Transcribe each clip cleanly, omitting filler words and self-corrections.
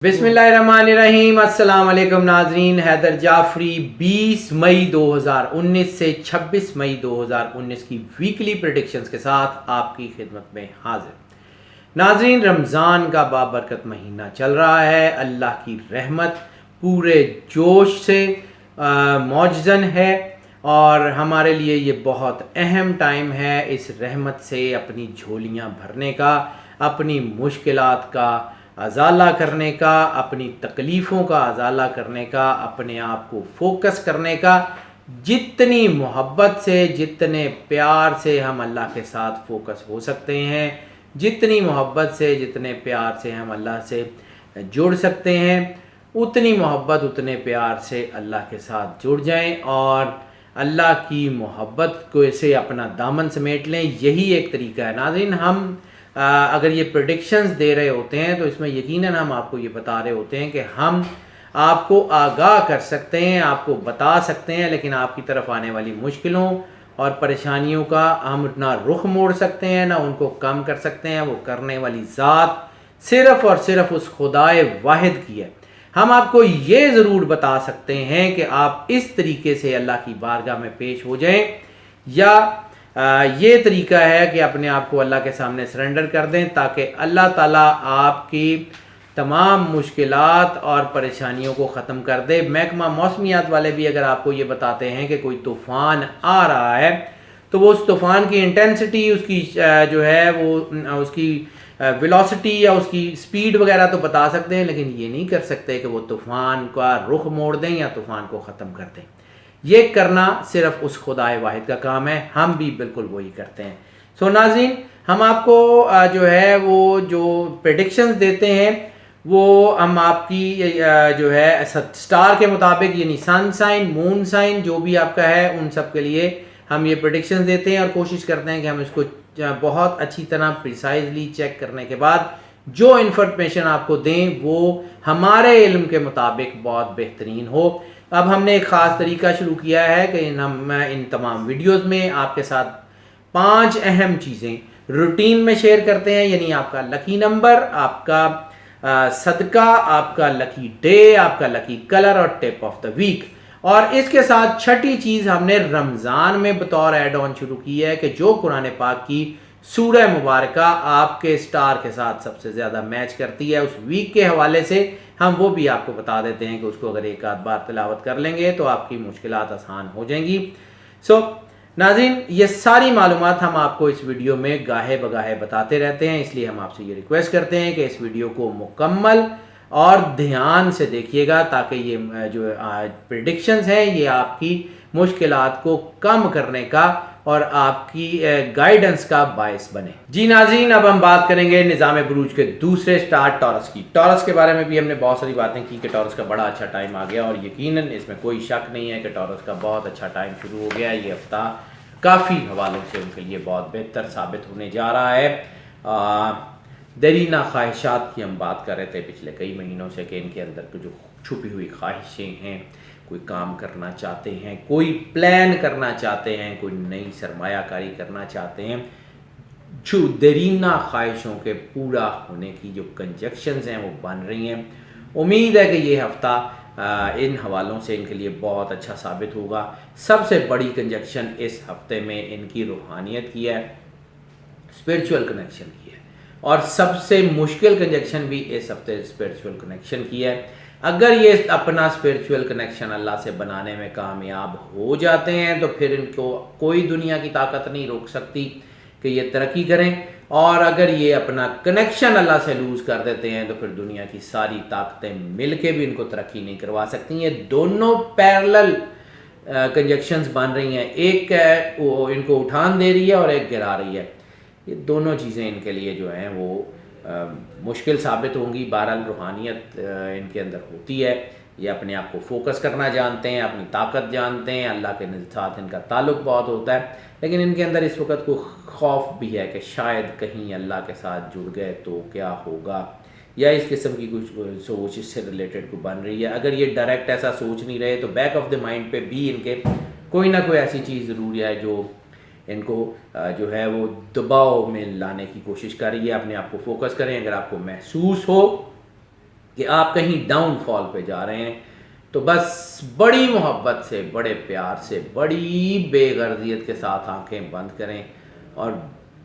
बिस्मिल्लाहिर्रहमानिर्रहीम। अस्सलाम वालेकुम नाजरीन। हैदर जाफरी 20 मई 2019 से 26 मई 2019 की वीकली प्रेडिक्शंस के साथ आपकी खिदमत में हाजिर। नाजरीन, रमज़ान का बाबरकत महीना चल रहा है। अल्लाह की रहमत पूरे जोश से मौजज़न है और हमारे लिए ये बहुत अहम टाइम है इस रहमत से अपनी झोलियाँ भरने का, अपनी मुश्किलात का अजाला करने का, अपनी तकलीफ़ों का अजाला करने का, अपने आप को फोकस करने का। जितनी मोहब्बत से, जितने प्यार से हम अल्लाह के साथ फोकस हो सकते हैं, जितनी मोहब्बत से, जितने प्यार से हम अल्लाह से जुड़ सकते हैं, उतनी मोहब्बत, उतने प्यार से अल्लाह के साथ जुड़ जाएं और अल्लाह की मोहब्बत को से अपना दामन समेट लें। यही एक तरीका है। नाज़रीन, हम अगर ये प्रेडिक्शंस दे रहे होते हैं तो इसमें यकीनन हम आपको ये बता रहे होते हैं कि हम आपको आगाह कर सकते हैं, आपको बता सकते हैं, लेकिन आपकी तरफ आने वाली मुश्किलों और परेशानियों का हम ना रुख मोड़ सकते हैं, ना उनको कम कर सकते हैं। वो करने वाली ज़ात सिर्फ़ और सिर्फ उस खुदाए वाहिद की है। हम आपको ये ज़रूर बता सकते हैं कि आप इस तरीके से अल्लाह की बारगाह में पेश हो जाएं, या ये तरीका है कि अपने आप को अल्लाह के सामने सरेंडर कर दें ताकि अल्लाह ताला आपकी तमाम मुश्किलात और परेशानियों को ख़त्म कर दे। महकमा मौसमियात वाले भी अगर आपको ये बताते हैं कि कोई तूफ़ान आ रहा है तो वो उस तूफ़ान की इंटेंसिटी, उसकी जो है वो उसकी वेलोसिटी या उसकी स्पीड वगैरह तो बता सकते हैं, लेकिन ये नहीं कर सकते कि वो तूफ़ान का रुख मोड़ दें या तूफ़ान को ख़त्म कर दें। ये करना सिर्फ उस खुदाए वाहिद का काम है। हम भी बिल्कुल वही करते हैं। सो नाज़रीन, हम आपको जो है वो जो प्रेडिक्शंस देते हैं वो हम आपकी जो है स्टार के मुताबिक, यानी सन साइन, मून साइन जो भी आपका है, उन सब के लिए हम ये प्रेडिक्शंस देते हैं और कोशिश करते हैं कि हम इसको बहुत अच्छी तरह प्रिसाइजली चेक करने के बाद जो इन्फॉर्मेशन आपको दें वो हमारे इल्म के मुताबिक बहुत बेहतरीन हो। अब हमने एक ख़ास तरीका शुरू किया है कि हम इन तमाम वीडियोस में आपके साथ 5 अहम चीज़ें रूटीन में शेयर करते हैं, यानी आपका लकी नंबर, आपका सदका, आपका लकी डे, आपका लकी कलर और टिप ऑफ द वीक। और इसके साथ छठी चीज़ हमने रमज़ान में बतौर ऐड ऑन शुरू की है कि जो कुरान पाक की सूरह मुबारका आपके स्टार के साथ सबसे ज़्यादा मैच करती है, उस वीक के हवाले से हम वो भी आपको बता देते हैं कि उसको अगर एक आध बार तिलावत कर लेंगे तो आपकी मुश्किलात आसान हो जाएंगी। सो नाज़रीन, ये सारी मालूमात हम आपको इस वीडियो में गाहे बगाहे बताते रहते हैं, इसलिए हम आपसे ये रिक्वेस्ट करते हैं कि इस वीडियो को मुकम्मल और ध्यान से देखिएगा ताकि ये जो प्रेडिक्शंस हैं ये आपकी मुश्किलात को कम करने का और आपकी गाइडेंस का बायस बने। जी नाज़रीन, अब हम बात करेंगे निज़ाम बुरूज के दूसरे स्टार टॉरस की। टॉरस के बारे में भी हमने बहुत सारी बातें की कि टॉरस का बड़ा अच्छा टाइम आ गया और यकीनन इसमें कोई शक नहीं है कि टॉरस का बहुत अच्छा टाइम शुरू हो गया। ये हफ्ता काफ़ी हवालों से उनके लिए बहुत बेहतर साबित होने जा रहा है। दरीना ख्वाहिशात की हम बात कर रहे थे पिछले कई महीनों से कि इनके अंदर जो छुपी हुई ख्वाहिशें हैं, कोई काम करना चाहते हैं, कोई प्लान करना चाहते हैं, कोई नई सरमायाकारी करना चाहते हैं, जो दरीना ख्वाहिशों के पूरा होने की जो कंजक्शंस हैं वो बन रही हैं। उम्मीद है कि ये हफ़्ता इन हवालों से इनके लिए बहुत अच्छा साबित होगा। सबसे बड़ी कंजक्शन इस हफ्ते में इनकी रूहानियत की है, स्पिरिचुअल कनेक्शन की है, और सबसे मुश्किल कंजक्शन भी इस हफ्ते स्पिरिचुअल कनेक्शन की है। अगर ये अपना स्पिरिचुअल कनेक्शन अल्लाह से बनाने में कामयाब हो जाते हैं तो फिर इनको कोई दुनिया की ताकत नहीं रोक सकती कि ये तरक्की करें, और अगर ये अपना कनेक्शन अल्लाह से लूज़ कर देते हैं तो फिर दुनिया की सारी ताकतें मिल के भी इनको तरक्की नहीं करवा सकती। ये दोनों पैरेलल कंजक्शंस बन रही हैं, एक वो इनको उठान दे रही है और एक गिरा रही है। ये दोनों चीज़ें इनके लिए जो हैं वो मुश्किल साबित होंगी। बहरहाल रूहानियत इनके अंदर होती है, ये अपने आप को फोकस करना जानते हैं, अपनी ताकत जानते हैं, अल्लाह के साथ इनका ताल्लुक़ बहुत होता है, लेकिन इनके अंदर इस वक्त को खौफ भी है कि शायद कहीं अल्लाह के साथ जुड़ गए तो क्या होगा, या इस किस्म की कुछ सोच इससे रिलेटेड को बन रही है। अगर ये डायरेक्ट ऐसा सोच नहीं रहे तो बैक ऑफ द माइंड पे भी इनके कोई ना कोई ऐसी चीज़ ज़रूर है जो इनको जो है वो दबाव में लाने की कोशिश कर रही है। अपने आप को फोकस करें। अगर आपको महसूस हो کہ آپ کہیں ڈاؤن فال پہ جا رہے ہیں تو بس بڑی محبت سے، بڑے پیار سے، بڑی بے غرضیت کے ساتھ آنکھیں بند کریں اور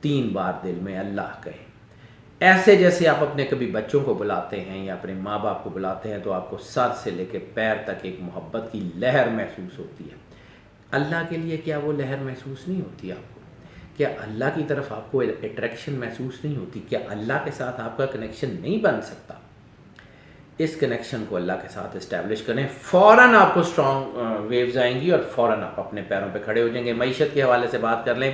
3 بار دل میں اللہ کہیں، ایسے جیسے آپ اپنے کبھی بچوں کو بلاتے ہیں یا اپنے ماں باپ کو بلاتے ہیں تو آپ کو سر سے لے کے پیر تک ایک محبت کی لہر محسوس ہوتی ہے۔ اللہ کے لیے کیا وہ لہر محسوس نہیں ہوتی آپ کو؟ کیا اللہ کی طرف آپ کو اٹریکشن محسوس نہیں ہوتی؟ کیا اللہ کے ساتھ آپ کا کنیکشن نہیں بن سکتا؟ اس کنیکشن کو اللہ کے ساتھ اسٹیبلش کریں، فوراً آپ کو اسٹرانگ ویوز آئیں گی اور فوراً آپ اپنے پیروں پہ کھڑے ہو جائیں گے۔ معیشت کے حوالے سے بات کر لیں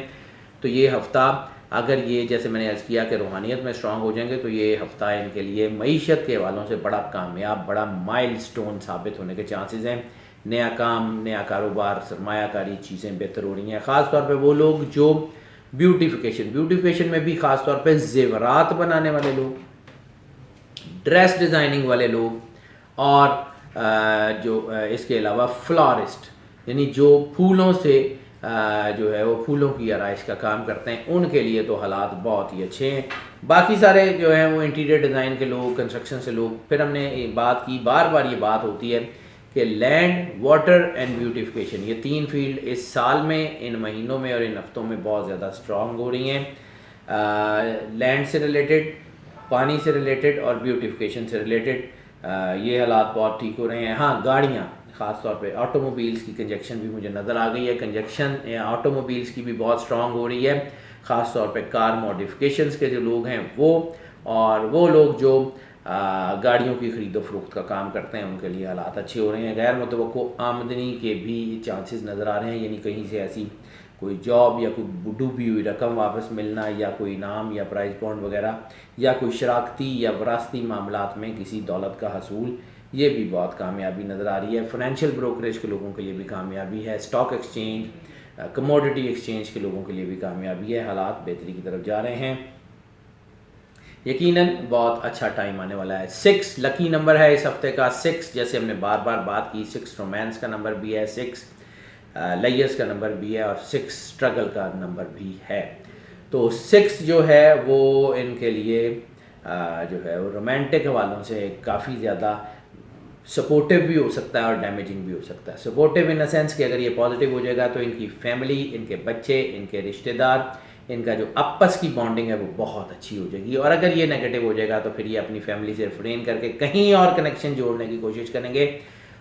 تو یہ ہفتہ اگر یہ جیسے میں نے عرض کیا کہ روحانیت میں اسٹرانگ ہو جائیں گے تو یہ ہفتہ ان کے لیے معیشت کے حوالوں سے بڑا کامیاب، بڑا مائل سٹون ثابت ہونے کے چانسز ہیں۔ نیا کام، نیا کاروبار، سرمایہ کاری چیزیں بہتر ہو رہی ہیں، خاص طور پہ وہ لوگ جو بیوٹیفیکیشن میں بھی خاص طور پہ زیورات بنانے والے لوگ، ڈریس ڈیزائننگ والے لوگ، اور جو اس کے علاوہ فلورسٹ یعنی جو پھولوں سے جو ہے وہ پھولوں کی آرائش کا کام کرتے ہیں، ان کے لیے تو حالات بہت ہی اچھے ہیں۔ باقی سارے جو ہیں وہ انٹیریئر ڈیزائن کے لوگ، کنسٹرکشن سے لوگ، پھر ہم نے بات کی، بار بار یہ بات ہوتی ہے کہ لینڈ، واٹر اینڈ بیوٹیفیکیشن، یہ 3 فیلڈ اس سال میں، ان مہینوں میں اور ان ہفتوں میں بہت زیادہ اسٹرانگ ہو رہی ہیں۔ لینڈ سے ریلیٹڈ، پانی سے ریلیٹڈ اور بیوٹیفیکیشن سے ریلیٹڈ یہ حالات بہت ٹھیک ہو رہے ہیں۔ ہاں، گاڑیاں، خاص طور پہ آٹو موبیلز کی کنجیکشن بھی مجھے نظر آ گئی ہے، کنجیکشن آٹو موبیلز کی بھی بہت اسٹرانگ ہو رہی ہے، خاص طور پہ کار ماڈیفکیشنز کے جو لوگ ہیں وہ، اور وہ لوگ جو گاڑیوں کی خرید و فروخت کا کام کرتے ہیں ان کے لیے حالات اچھے ہو رہے ہیں۔ غیر متوقع آمدنی کے بھی چانسز نظر آ رہے ہیں، یعنی کہیں سے ایسی کوئی جاب یا کوئی ڈوبی ہوئی رقم واپس ملنا، یا کوئی انعام یا پرائز بانڈ وغیرہ، یا کوئی شراکتی یا وراثتی معاملات میں کسی دولت کا حصول، یہ بھی بہت کامیابی نظر آ رہی ہے۔ فائنینشیل بروکریج کے لوگوں کے لیے بھی کامیابی ہے، اسٹاک ایکسچینج، کموڈٹی ایکسچینج کے لوگوں کے لیے بھی کامیابی ہے، حالات بہتری کی طرف جا رہے ہیں۔ یقیناً بہت اچھا ٹائم آنے والا ہے۔ 6 لکی نمبر ہے اس ہفتے کا۔ 6 جیسے ہم نے بار بار بات کی، 6 رومانس کا نمبر بھی ہے، 6 لیئرز کا نمبر بھی ہے، اور 6 اسٹرگل کا نمبر بھی ہے۔ تو 6 جو ہے وہ ان کے لیے جو ہے وہ رومانٹک حوالوں سے کافی زیادہ سپورٹیو بھی ہو سکتا ہے اور ڈیمیجنگ بھی ہو سکتا ہے۔ سپورٹیو ان سینس کہ اگر یہ پازیٹیو ہو جائے گا تو ان کی فیملی، ان کے بچے، ان کے رشتہ دار، ان کا جو آپس کی بانڈنگ ہے وہ بہت اچھی ہو جائے گی، اور اگر یہ نیگیٹو ہو جائے گا تو پھر یہ اپنی فیملی سے ریفرین کر کے کہیں اور کنیکشن جوڑنے کی کوشش کریں گے،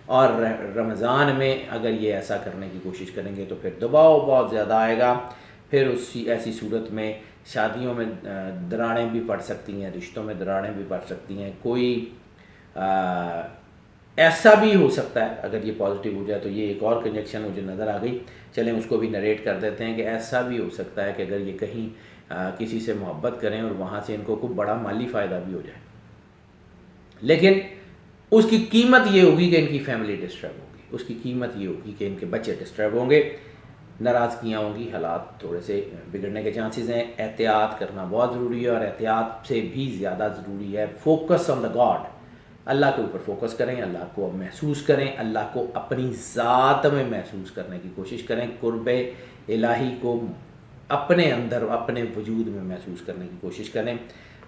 اور رمضان میں اگر یہ ایسا کرنے کی کوشش کریں گے تو پھر دباؤ بہت زیادہ آئے گا، پھر ایسی صورت میں شادیوں میں دراڑیں بھی پڑ سکتی ہیں، رشتوں میں دراڑیں بھی پڑ سکتی ہیں۔ کوئی ایسا بھی ہو سکتا ہے، اگر یہ پازیٹیو ہو جائے تو یہ ایک اور کنجیکشن مجھے نظر آ گئی، چلیں اس کو بھی نریٹ کر دیتے ہیں کہ ایسا بھی ہو سکتا ہے کہ اگر یہ کہیں کسی سے محبت کریں اور وہاں سے ان کو کوئی بڑا مالی فائدہ بھی ہو جائے، لیکن اس کی قیمت یہ ہوگی کہ ان کی فیملی ڈسٹرب ہوگی، اس کی قیمت یہ ہوگی کہ ان کے بچے ڈسٹرب ہوں گے، ناراضگیاں ہوں گی، حالات تھوڑے سے بگڑنے کے چانسز ہیں۔ احتیاط کرنا بہت ضروری ہے، اور احتیاط سے بھی زیادہ ضروری ہے فوکس آن دا گاڈ، اللہ کے اوپر فوکس کریں، اللہ کو اب محسوس کریں، اللہ کو اپنی ذات میں محسوس کرنے کی کوشش کریں، قرب الہی کو اپنے اندر، اپنے وجود میں محسوس کرنے کی کوشش کریں،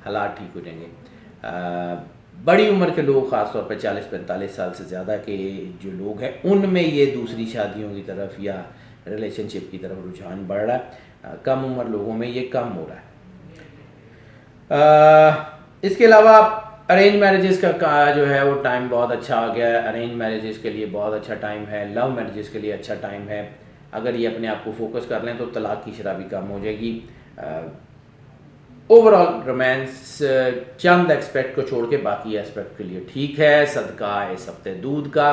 حالات ٹھیک ہو جائیں گے۔ بڑی عمر کے لوگ، خاص طور پہ 40-45 سال سے زیادہ کے جو لوگ ہیں، ان میں یہ دوسری شادیوں کی طرف یا ریلیشن شپ کی طرف رجحان بڑھ رہا ہے، کم عمر لوگوں میں یہ کم ہو رہا ہے۔ اس کے علاوہ ارینج میرجز کا جو ہے وہ ٹائم بہت اچھا آ گیا ہے، ارینج میرجز کے لیے بہت اچھا ٹائم ہے، لو میرجز کے لیے اچھا ٹائم ہے۔ اگر یہ اپنے آپ کو فوکس کر لیں تو طلاق کی شرح بھی کم ہو جائے گی۔ اوور آل رومانس چند ایکسپیکٹ کو چھوڑ کے باقی ایسپیکٹ کے لیے ٹھیک ہے۔ صدقہ اس ہفتے دودھ کا،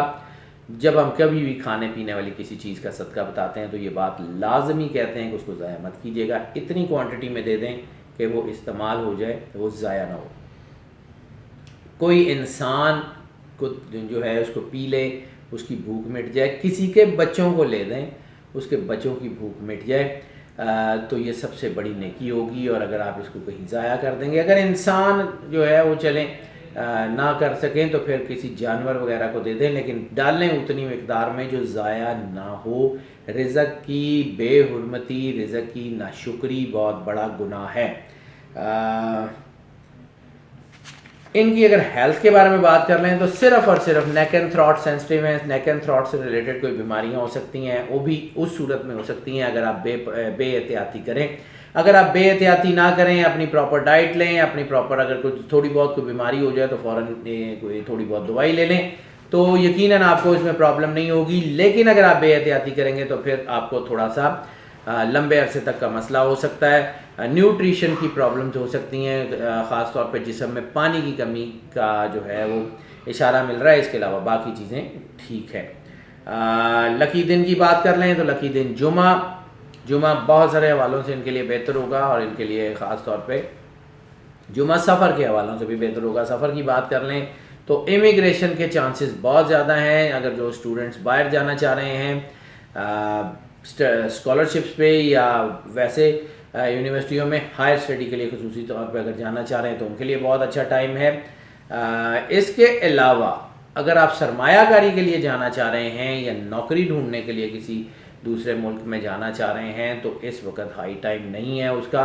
جب ہم کبھی بھی کھانے پینے والی کسی چیز کا صدقہ بتاتے ہیں تو یہ بات لازمی کہتے ہیں کہ اس کو ضائع مت کیجیے گا، اتنی کوانٹٹی میں دے دیں کہ وہ استعمال ہو جائے، وہ ضائع نہ ہو۔ کوئی انسان کو جو ہے اس کو پی لے، اس کی بھوک مٹ جائے، کسی کے بچوں کو لے دیں، اس کے بچوں کی بھوک مٹ جائے، تو یہ سب سے بڑی نیکی ہوگی۔ اور اگر آپ اس کو کہیں ضائع کر دیں گے، اگر انسان جو ہے وہ چلیں نہ کر سکیں تو پھر کسی جانور وغیرہ کو دے دیں، لیکن ڈالیں اتنی مقدار میں جو ضائع نہ ہو۔ رزق کی بے حرمتی، رزق کی ناشکری بہت بڑا گناہ ہے۔ इनकी अगर हेल्थ के बारे में बात कर लें तो सिर्फ और सिर्फ नेक एंड थ्रॉट सेंसिटिव हैं, नेक एंड थ्रॉट से रिलेटेड कोई बीमारियां हो सकती हैं, वो भी उस सूरत में हो सकती हैं अगर आप बेएहतियाती करें। अगर आप बेएहतियाती ना करें, अपनी प्रॉपर डाइट लें, अपनी प्रॉपर अगर कुछ थोड़ी बहुत कोई बीमारी हो जाए तो फ़ौरन कोई थोड़ी बहुत दवाई ले लें, तो यकीनन आपको इसमें प्रॉब्लम नहीं होगी। लेकिन अगर आप बेएहतियाती करेंगे तो फिर आपको थोड़ा सा लंबे अरसे तक का मसला हो सकता है। न्यूट्रिशन की प्रॉब्लम्स हो सकती हैं, ख़ास तौर पे जिस्म में पानी की कमी का जो है वो इशारा मिल रहा है। इसके अलावा बाकी चीज़ें ठीक है। लकी दिन की बात कर लें तो लकी दिन जुमा बहुत सारे हवालों से इनके लिए बेहतर होगा, और इनके लिए ख़ास तौर पे जुमा सफ़र के हवालों से भी बेहतर होगा। सफ़र की बात कर लें तो इमिग्रेशन के चांसेस बहुत ज़्यादा हैं। अगर जो स्टूडेंट्स बाहर जाना चाह रहे हैं स्कॉलरशिप्स पे या वैसे यूनिवर्सिटियों में हायर स्टडी के लिए खुसूसी तौर पे अगर जाना चाह रहे हैं तो उनके लिए बहुत अच्छा टाइम है। इसके अलावा अगर आप सरमायाकारी के लिए जाना चाह रहे हैं या नौकरी ढूंढने के लिए किसी दूसरे मुल्क में जाना चाह रहे हैं तो इस वक्त हाई टाइम नहीं है उसका।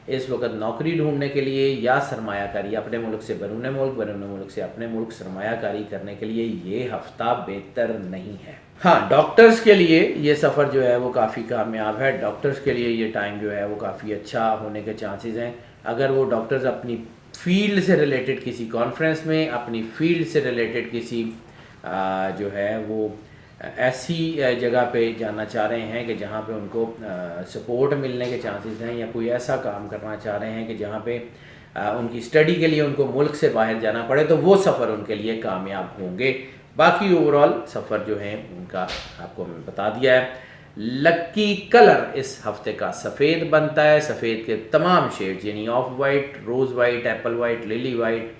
इस वक्त नौकरी ढूंढने के लिए या सरमायाकारी अपने मुल्क से बरूने मुल्क से अपने मुल्क सरमायाकारी करने के लिए ये हफ्ता बेहतर नहीं है। हाँ, डॉक्टर्स के लिए ये सफ़र जो है वो काफ़ी कामयाब है। डॉक्टर्स के लिए ये टाइम जो है वो काफ़ी अच्छा होने के चांसेस हैं। अगर वो डॉक्टर्स अपनी फील्ड से रिलेटेड किसी कॉन्फ्रेंस में, अपनी फील्ड से रिलेटेड किसी जो है वो ऐसी जगह पे जाना चाह रहे हैं कि जहाँ पे उनको सपोर्ट मिलने के चांसेस हैं, या कोई ऐसा काम करना चाह रहे हैं कि जहाँ पे उनकी स्टडी के लिए उनको मुल्क से बाहर जाना पड़े, तो वो सफ़र उनके लिए कामयाब होंगे। बाकी ओवरऑल सफ़र जो है उनका आपको मैं बता दिया है। लकी कलर इस हफ्ते का सफ़ेद बनता है। सफ़ेद के तमाम शेड्स यानी off white, rose white, apple white, lily white,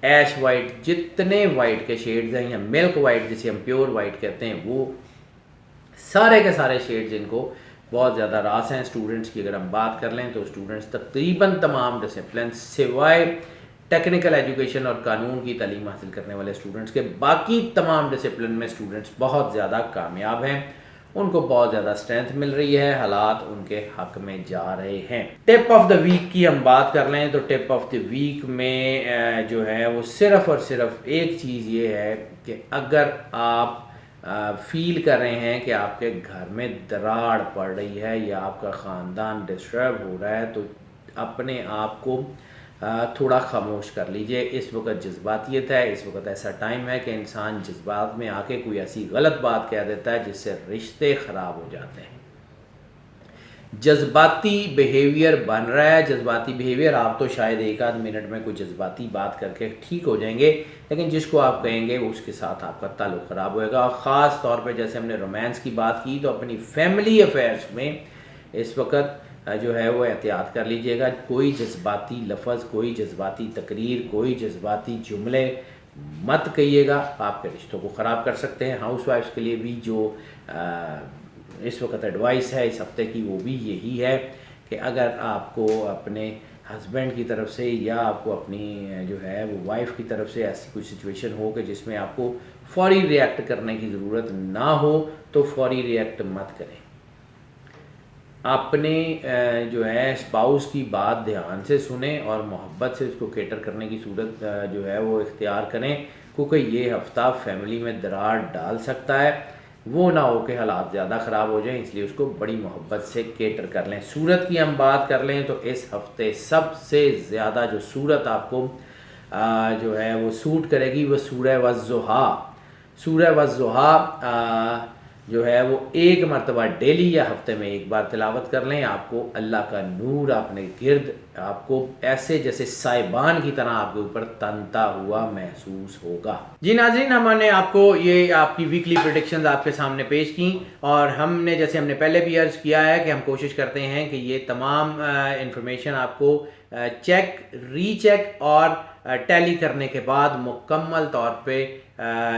ash white, जितने वाइट के शेड्स हैं या मिल्क वाइट जिसे हम प्योर वाइट कहते हैं, वो सारे के सारे शेड्स इनको बहुत ज़्यादा रास हैं। स्टूडेंट्स की अगर हम बात कर लें तो स्टूडेंट्स तकरीबन तमाम डिसिप्लिन सिवाय टेक्निकल एजुकेशन और कानून की तालीम हासिल करने वाले स्टूडेंट्स के बाकी तमाम डिसिप्लिन में स्टूडेंट्स बहुत ज़्यादा कामयाब हैं। उनको बहुत ज़्यादा स्ट्रेंथ मिल रही है, हालात उनके हक में जा रहे हैं। टिप ऑफ द वीक की हम बात कर लें तो टिप ऑफ द वीक में जो है वो सिर्फ़ और सिर्फ एक चीज़ ये है कि अगर आप फील कर रहे हैं कि आपके घर में दरार पड़ रही है या आपका ख़ानदान डिस्टर्ब हो रहा है, तो अपने आप को थोड़ा खामोश कर लीजिए। इस वक्त जज्बातियत है, इस वक्त ऐसा टाइम है कि इंसान जज्बात में आके कोई ऐसी गलत बात कह देता है जिससे रिश्ते ख़राब हो जाते हैं। जज्बाती बिहेवियर बन रहा है। जज्बाती बिहेवियर आप तो शायद एक आध मिनट में कोई जज्बाती बात करके ठीक हो जाएंगे, लेकिन जिसको आप कहेंगे उसके साथ आपका ताल्लुक़ ख़राब होएगा। और ख़ास तौर पे जैसे हमने रोमांस की बात की, तो अपनी फैमिली अफेयर्स में इस वक्त जो है वो एहतियात कर लीजिएगा। कोई जज्बाती लफ्ज़, कोई जज्बाती तकरीर, कोई जज्बाती जुमले मत कहिएगा, आपके रिश्तों को ख़राब कर सकते हैं। हाउस वाइफ्स के लिए भी जो इस वक्त एडवाइस है इस हफ्ते की, वो भी यही है कि अगर आपको अपने हस्बैंड की तरफ से या आपको अपनी जो है वो वाइफ की तरफ से ऐसी कोई सिचुएशन हो कि जिसमें आपको फौरी रिएक्ट करने की ज़रूरत ना हो, तो फौरी रिएक्ट मत करें। अपने जो है स्पाउस की बात ध्यान से सुने और मोहब्बत से उसको केटर करने की सूरत जो है वो इख्तियार करें, क्योंकि ये हफ्ता फैमिली में दरार डाल सकता है। वो ना हो कि हालात ज़्यादा ख़राब हो जाएं, इसलिए उसको बड़ी मोहब्बत से केटर कर लें। सूरत की हम बात कर लें तो इस हफ्ते सबसे ज़्यादा जो सूरत आपको जो है वो सूट करेगी वो सूरह वज़्ज़ुहा। सूरह वज़्ज़ुहा जो है वो एक मरतबा डेली या हफ्ते में एक बार तिलावत कर लें। आपको अल्लाह का नूर अपने गिर्द आपको ऐसे जैसे साइबान की तरह आपके ऊपर तनता हुआ महसूस होगा। जी नाज़रीन, हमने आपको ये आपकी वीकली प्रेडिक्शंस आपके सामने पेश की, और हमने पहले भी अर्ज किया है कि हम कोशिश करते हैं कि ये तमाम इंफॉर्मेशन आपको चेक, रीचेक और टैली करने के बाद मुकम्मल तौर पे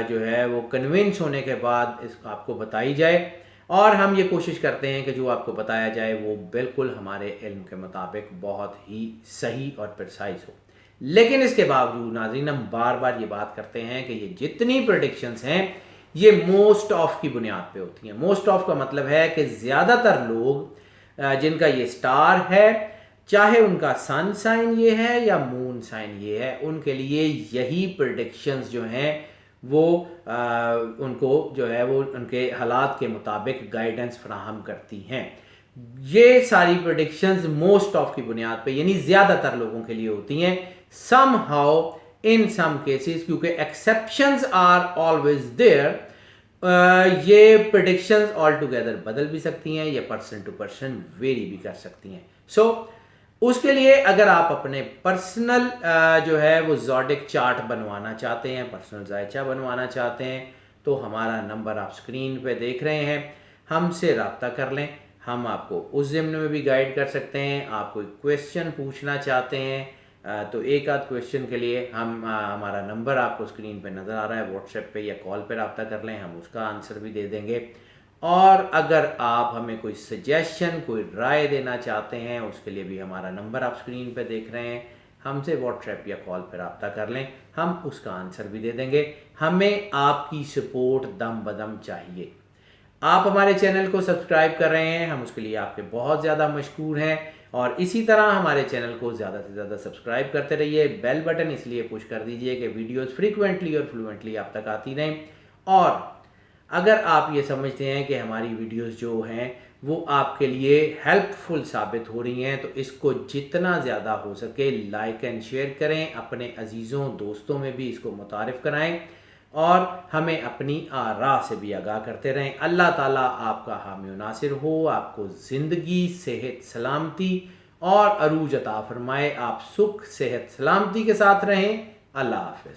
जो है वो कन्विंस होने के बाद इसको आपको बताई जाए, और हम ये कोशिश करते हैं कि जो आपको बताया जाए वो बिल्कुल हमारे इल्म के मुताबिक बहुत ही सही और प्रिसाइज हो। लेकिन इसके बावजूद नाज़रीन, हम बार बार ये बात करते हैं कि ये जितनी प्रेडिक्शंस हैं ये मोस्ट ऑफ की बुनियाद पे होती हैं। मोस्ट ऑफ का मतलब है कि ज़्यादातर लोग जिनका ये स्टार है, चाहे उनका सन साइन ये है या मून मून साइन ये है, उनके लिए यही प्रेडिक्शंस जो हैं वो उनको जो है वो उनके हालात के मुताबिक गाइडेंस फराहम करती हैं। ये सारी प्रेडिक्शंस मोस्ट ऑफ की बुनियाद पे यानी ज़्यादातर लोगों के लिए होती हैं। Somehow in some cases, क्योंकि एक्सेप्शंस आर ऑलवेज देयर, ये प्रेडिक्शंस ऑल टुगेदर बदल भी सकती हैं या पर्सन टू पर्सन वेरी भी कर सकती हैं। सो उसके लिए अगर आप अपने पर्सनल जो है वो ज़ोडिक चार्ट बनवाना चाहते हैं, पर्सनल जायचा बनवाना चाहते हैं, तो हमारा नंबर आप स्क्रीन पे देख रहे हैं, हमसे रब्ता कर लें। हम आपको उस ज़िम्न में भी गाइड कर सकते हैं। आप कोई क्वेश्चन पूछना चाहते हैं तो एक आध क्वेश्चन के लिए हमारा नंबर आपको स्क्रीन पे नज़र आ रहा है, व्हाट्सएप पे या कॉल पे रब्ता कर लें, हम उसका आंसर भी दे देंगे। और अगर आप हमें कोई सजेशन, कोई राय देना चाहते हैं, उसके लिए भी हमारा नंबर आप स्क्रीन पे देख रहे हैं, हमसे व्हाट्सएप या कॉल पर रब्ता कर लें, हम उसका आंसर भी दे देंगे। हमें आपकी सपोर्ट दम बदम चाहिए। आप हमारे चैनल को सब्सक्राइब कर रहे हैं, हम उसके लिए आपके बहुत ज़्यादा मशकूर हैं। और इसी तरह हमारे चैनल को ज़्यादा से ज़्यादा सब्सक्राइब करते रहिए। बेल बटन इसलिए पुश कर दीजिए कि वीडियोस फ्रीक्वेंटली और फ्लुएंटली आप तक आती रहें। और अगर आप ये समझते हैं कि हमारी वीडियोस जो हैं वो आपके लिए हेल्पफुल साबित हो रही हैं, तो इसको जितना ज़्यादा हो सके लाइक एंड शेयर करें, अपने अजीज़ों दोस्तों में भी इसको मुतारिफ़ कराएं और हमें अपनी आरा से भी आगाह करते रहें। अल्लाह ताला आपका हामी व नासिर हो, आपको ज़िंदगी, सेहत, सलामती और अरूज अता फरमाए। आप सुख, सेहत, सलामती के साथ रहें। अल्लाह हाफ़िज़।